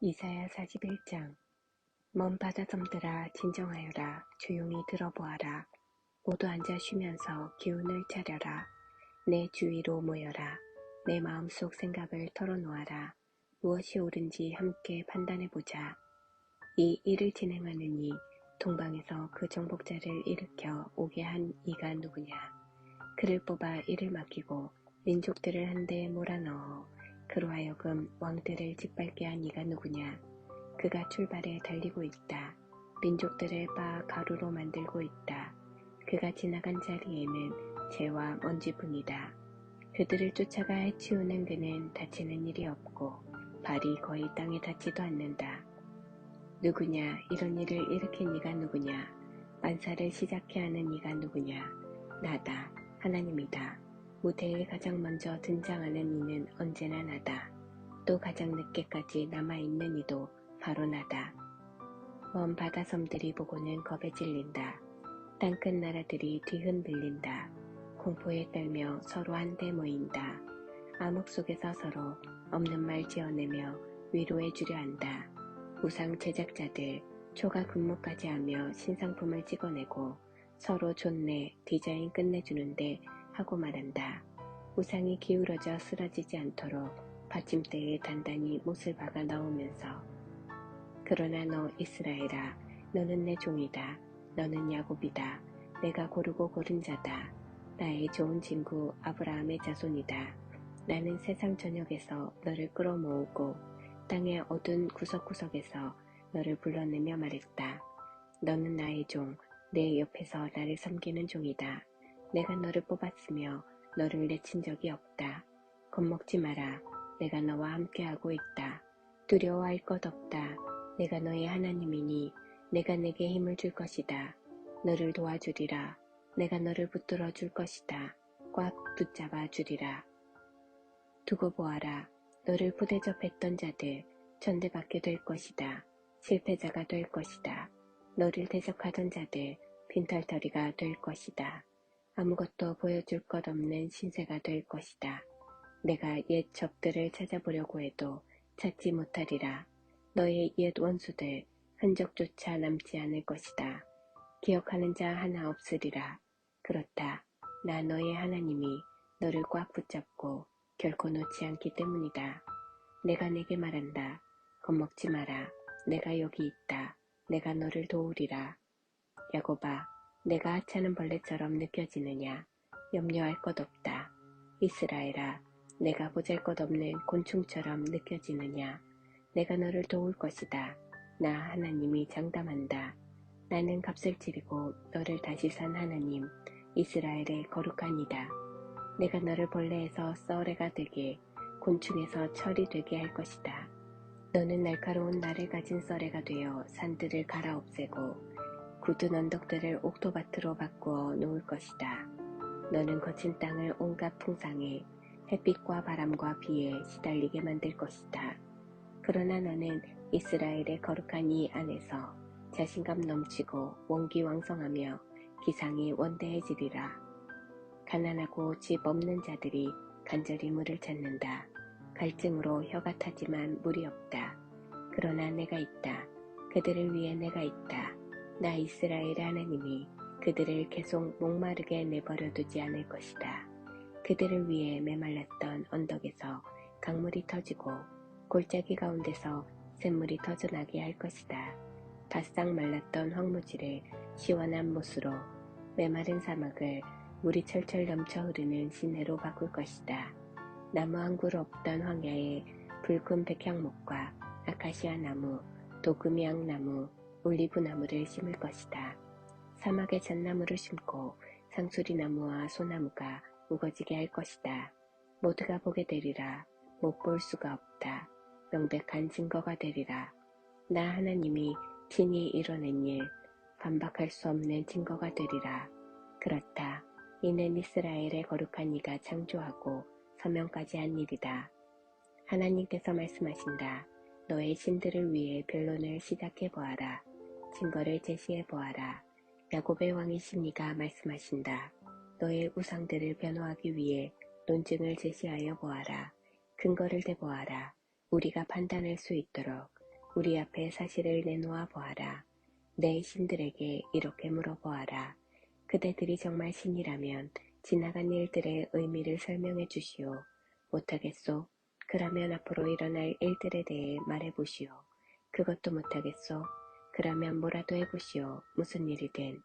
이사야 41장. 먼 바다섬들아 진정하여라. 조용히 들어보아라. 모두 앉아 쉬면서 기운을 차려라. 내 주위로 모여라. 내 마음속 생각을 털어놓아라. 무엇이 옳은지 함께 판단해보자. 이 일을 진행하는 이 동방에서 그 정복자를 일으켜 오게 한 이가 누구냐. 그를 뽑아 이를 맡기고 민족들을 한데 몰아넣어 그로 하여금 왕들을 짓밟게 한 이가 누구냐. 그가 출발해 달리고 있다. 민족들을 빻아 가루로 만들고 있다. 그가 지나간 자리에는 재와 먼지뿐이다. 그들을 쫓아가 해치우는 그는 다치는 일이 없고 발이 거의 땅에 닿지도 않는다. 누구냐. 이런 일을 일으킨 이가 누구냐. 만사를 시작해 하는 이가 누구냐. 나다. 하나님이다. 무대에 가장 먼저 등장하는 이는 언제나 나다. 또 가장 늦게까지 남아있는 이도 바로 나다. 먼 바다섬들이 보고는 겁에 질린다. 땅끝 나라들이 뒤흔들린다. 공포에 떨며 서로 한데 모인다. 암흑 속에서 서로 없는 말 지어내며 위로해 주려 한다. 우상 제작자들 초과 근무까지 하며 신상품을 찍어내고 서로 좋네 디자인 끝내주는데 하고 말한다. 우상이 기울어져 쓰러지지 않도록 받침대에 단단히 못을 박아 넣으면서. 그러나 너 이스라엘아, 너는 내 종이다. 너는 야곱이다. 내가 고르고 고른 자다. 나의 좋은 친구 아브라함의 자손이다. 나는 세상 전역에서 너를 끌어모으고 땅의 어두운 구석구석에서 너를 불러내며 말했다. 너는 나의 종, 내 옆에서 나를 섬기는 종이다. 내가 너를 뽑았으며 너를 내친 적이 없다. 겁먹지 마라. 내가 너와 함께하고 있다. 두려워할 것 없다. 내가 너의 하나님이니 내가 내게 힘을 줄 것이다. 너를 도와주리라. 내가 너를 붙들어 줄 것이다. 꽉 붙잡아 주리라. 두고 보아라. 너를 부대접했던 자들 천대받게 될 것이다. 실패자가 될 것이다. 너를 대적하던 자들 빈털터리가 될 것이다. 아무것도 보여줄 것 없는 신세가 될 것이다. 내가 옛 적들을 찾아보려고 해도 찾지 못하리라. 너의 옛 원수들 흔적조차 남지 않을 것이다. 기억하는 자 하나 없으리라. 그렇다. 나 너의 하나님이 너를 꽉 붙잡고 결코 놓지 않기 때문이다. 내가 내게 말한다. 겁먹지 마라. 내가 여기 있다. 내가 너를 도우리라. 야곱아, 내가 하찮은 벌레처럼 느껴지느냐. 염려할 것 없다. 이스라엘아, 내가 보잘것없는 곤충처럼 느껴지느냐. 내가 너를 도울 것이다. 나 하나님이 장담한다. 나는 값을 치르고 너를 다시 산 하나님, 이스라엘의 거룩한 이다. 내가 너를 벌레에서 썰애가 되게, 곤충에서 철이 되게 할 것이다. 너는 날카로운 날을 가진 썰애가 되어 산들을 갈아엎애고 굳은 언덕들을 옥토밭으로 바꾸어 놓을 것이다. 너는 거친 땅을 온갖 풍상에 햇빛과 바람과 비에 시달리게 만들 것이다. 그러나 너는 이스라엘의 거룩한 이 안에서 자신감 넘치고 원기왕성하며 기상이 원대해지리라. 가난하고 집 없는 자들이 간절히 물을 찾는다. 갈증으로 혀가 타지만 물이 없다. 그러나 내가 있다. 그들을 위해 내가 있다. 나 이스라엘의 하나님이 그들을 계속 목마르게 내버려 두지 않을 것이다. 그들을 위해 메말랐던 언덕에서 강물이 터지고 골짜기 가운데서 샘물이 터져나게 할 것이다. 바싹 말랐던 황무지를 시원한 못으로, 메마른 사막을 물이 철철 넘쳐 흐르는 시내로 바꿀 것이다. 나무 한 그루 없던 황야에 붉은 백향목과 아카시아 나무, 도금양 나무, 올리브 나무를 심을 것이다. 사막에 잣나무를 심고 상수리 나무와 소나무가 우거지게 할 것이다. 모두가 보게 되리라. 못 볼 수가 없다. 명백한 증거가 되리라. 나 하나님이 친히 이뤄낸 일, 반박할 수 없는 증거가 되리라. 그렇다. 이는 이스라엘의 거룩한 이가 창조하고 서명까지 한 일이다. 하나님께서 말씀하신다. 너의 신들을 위해 변론을 시작해보아라. 증거를 제시해보아라. 야곱의 왕이신 이가 말씀하신다. 너의 우상들을 변호하기 위해 논증을 제시하여 보아라. 근거를 대보아라. 우리가 판단할 수 있도록. 우리 앞에 사실을 내놓아 보아라. 내 신들에게 이렇게 물어보아라. 그대들이 정말 신이라면 지나간 일들의 의미를 설명해 주시오. 못하겠소? 그러면 앞으로 일어날 일들에 대해 말해보시오. 그것도 못하겠소? 그러면 뭐라도 해보시오. 무슨 일이든.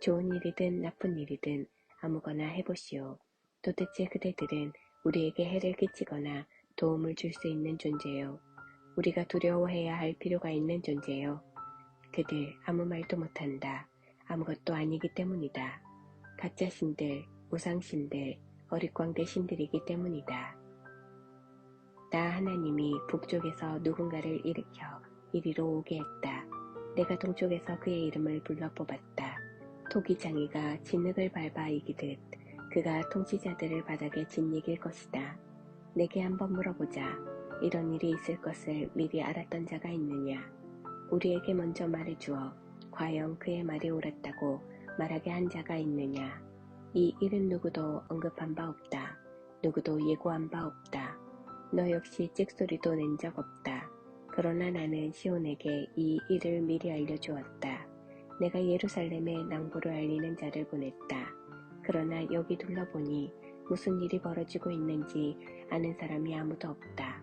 좋은 일이든 나쁜 일이든 아무거나 해보시오. 도대체 그대들은 우리에게 해를 끼치거나 도움을 줄 수 있는 존재요. 우리가 두려워해야 할 필요가 있는 존재요. 그들 아무 말도 못한다. 아무것도 아니기 때문이다. 가짜 신들, 우상신들, 어릿광대 신들이기 때문이다. 나 하나님이 북쪽에서 누군가를 일으켜 이리로 오게 했다. 내가 동쪽에서 그의 이름을 불러 뽑았다. 토기장이가 진흙을 밟아 이기듯 그가 통치자들을 바닥에 짓이길 것이다. 내게 한번 물어보자. 이런 일이 있을 것을 미리 알았던 자가 있느냐? 우리에게 먼저 말해주어 과연 그의 말이 옳았다고 말하게 한 자가 있느냐? 이 일은 누구도 언급한 바 없다. 누구도 예고한 바 없다. 너 역시 찍소리도 낸 적 없다. 그러나 나는 시온에게 이 일을 미리 알려주었다. 내가 예루살렘에 낭보를 알리는 자를 보냈다. 그러나 여기 둘러보니 무슨 일이 벌어지고 있는지 아는 사람이 아무도 없다.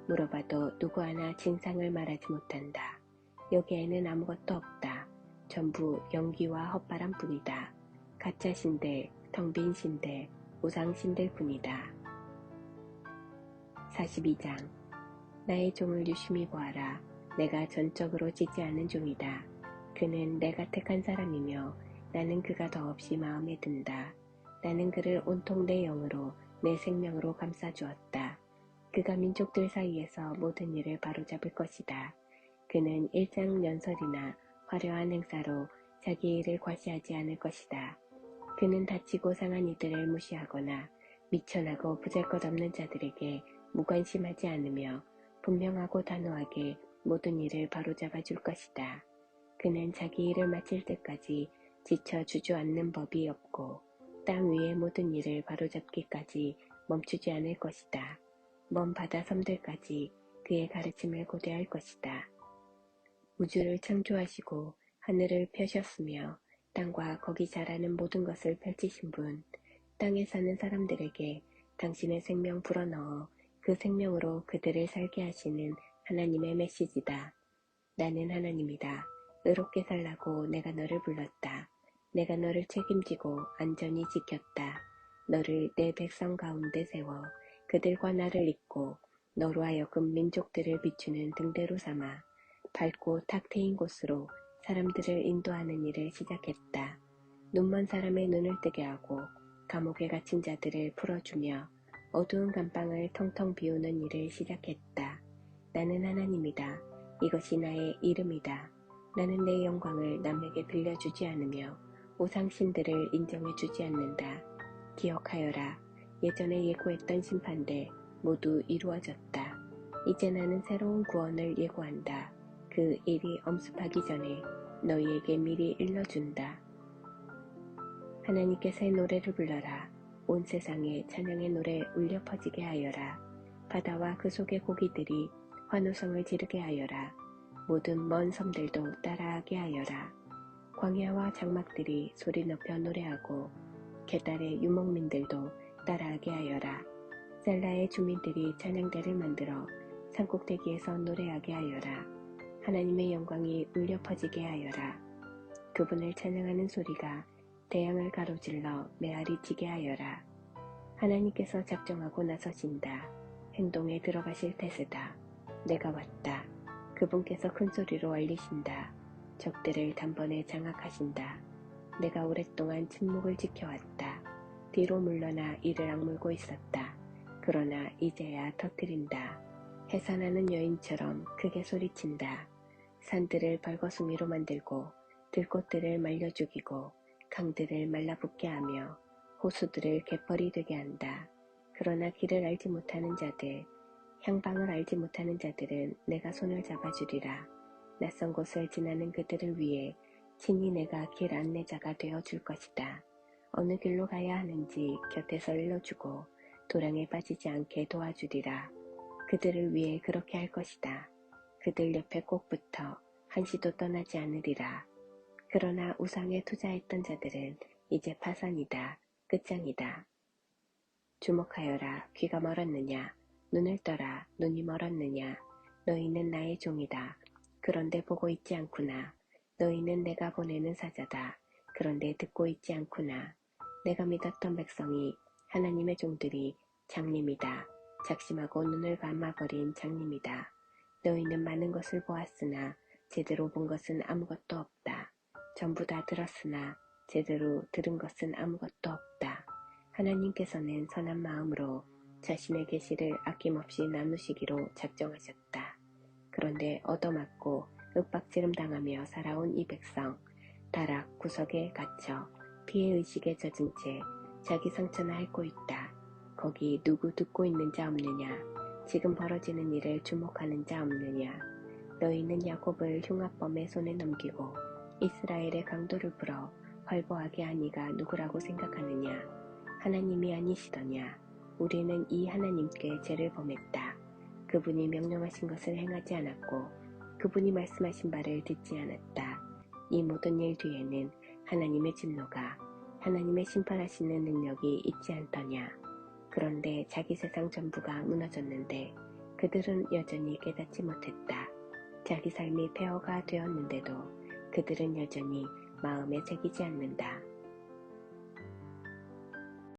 물어봐도 누구 하나 진상을 말하지 못한다. 여기에는 아무것도 없다. 전부 연기와 헛바람 뿐이다. 가짜 신들, 텅빈 신들, 우상 신들 뿐이다. 42장. 나의 종을 유심히 보아라. 내가 전적으로 찢지 않은 종이다. 그는 내가 택한 사람이며 나는 그가 더없이 마음에 든다. 나는 그를 온통 내 영으로 내 생명으로 감싸주었다. 그가 민족들 사이에서 모든 일을 바로잡을 것이다. 그는 일장연설이나 화려한 행사로 자기 일을 과시하지 않을 것이다. 그는 다치고 상한 이들을 무시하거나 미천하고 보잘것없는 자들에게 무관심하지 않으며 분명하고 단호하게 모든 일을 바로잡아 줄 것이다. 그는 자기 일을 마칠 때까지 지쳐 주저앉는 법이 없고 땅 위의 모든 일을 바로잡기까지 멈추지 않을 것이다. 먼 바다 섬들까지 그의 가르침을 고대할 것이다. 우주를 창조하시고 하늘을 펴셨으며 땅과 거기 자라는 모든 것을 펼치신 분, 땅에 사는 사람들에게 당신의 생명 불어넣어 그 생명으로 그들을 살게 하시는 하나님의 메시지다. 나는 하나님이다. 의롭게 살라고 내가 너를 불렀다. 내가 너를 책임지고 안전히 지켰다. 너를 내 백성 가운데 세워 그들과 나를 잇고 너로 하여금 민족들을 비추는 등대로 삼아 밝고 탁 트인 곳으로 사람들을 인도하는 일을 시작했다. 눈먼 사람의 눈을 뜨게 하고 감옥에 갇힌 자들을 풀어주며 어두운 감방을 텅텅 비우는 일을 시작했다. 나는 하나님이다. 이것이 나의 이름이다. 나는 내 영광을 남에게 들려주지 않으며 우상신들을 인정해주지 않는다. 기억하여라. 예전에 예고했던 심판들 모두 이루어졌다. 이제 나는 새로운 구원을 예고한다. 그 일이 엄습하기 전에 너희에게 미리 일러준다. 하나님께 새 노래를 불러라. 온 세상에 찬양의 노래 울려 퍼지게 하여라. 바다와 그 속의 고기들이 환호성을 지르게 하여라. 모든 먼 섬들도 따라하게 하여라. 광야와 장막들이 소리 높여 노래하고 게달의 유목민들도 따라하게 하여라. 셀라의 주민들이 찬양대를 만들어 산꼭대기에서 노래하게 하여라. 하나님의 영광이 울려 퍼지게 하여라. 그분을 찬양하는 소리가 대양을 가로질러 메아리 치게 하여라. 하나님께서 작정하고 나서신다. 행동에 들어가실 태세다. 내가 왔다. 그분께서 큰 소리로 알리신다. 적들을 단번에 장악하신다. 내가 오랫동안 침묵을 지켜왔다. 뒤로 물러나 이를 악물고 있었다. 그러나 이제야 터뜨린다. 해산하는 여인처럼 크게 소리친다. 산들을 벌거숭이로 만들고 들꽃들을 말려 죽이고 강들을 말라붙게 하며 호수들을 갯벌이 되게 한다. 그러나 길을 알지 못하는 자들, 향방을 알지 못하는 자들은 내가 손을 잡아주리라. 낯선 곳을 지나는 그들을 위해 친히 내가 길 안내자가 되어 줄 것이다. 어느 길로 가야 하는지 곁에서 일러주고 도랑에 빠지지 않게 도와주리라. 그들을 위해 그렇게 할 것이다. 그들 옆에 꼭 붙어 한시도 떠나지 않으리라. 그러나 우상에 투자했던 자들은 이제 파산이다. 끝장이다. 주목하여라. 귀가 멀었느냐. 눈을 떠라. 눈이 멀었느냐. 너희는 나의 종이다. 그런데 보고 있지 않구나. 너희는 내가 보내는 사자다. 그런데 듣고 있지 않구나. 내가 믿었던 백성이 하나님의 종들이 장님이다. 작심하고 눈을 감아버린 장님이다. 너희는 많은 것을 보았으나 제대로 본 것은 아무것도 없다. 전부 다 들었으나 제대로 들은 것은 아무것도 없다. 하나님께서는 선한 마음으로 자신의 계시를 아낌없이 나누시기로 작정하셨다. 그런데 얻어맞고 윽박지름 당하며 살아온 이 백성, 다락 구석에 갇혀 피해의식에 젖은 채 자기 상처나 앓고 있다. 거기 누구 듣고 있는 자 없느냐? 지금 벌어지는 일을 주목하는 자 없느냐? 너희는 야곱을 흉악범의 손에 넘기고 이스라엘의 강도를 풀어 활보하게 하니가 누구라고 생각하느냐? 하나님이 아니시더냐? 우리는 이 하나님께 죄를 범했다. 그분이 명령하신 것을 행하지 않았고 그분이 말씀하신 바를 듣지 않았다. 이 모든 일 뒤에는 하나님의 진노가, 하나님의 심판하시는 능력이 있지 않더냐? 그런데 자기 세상 전부가 무너졌는데 그들은 여전히 깨닫지 못했다. 자기 삶이 폐허가 되었는데도 그들은 여전히 마음에 새기지 않는다.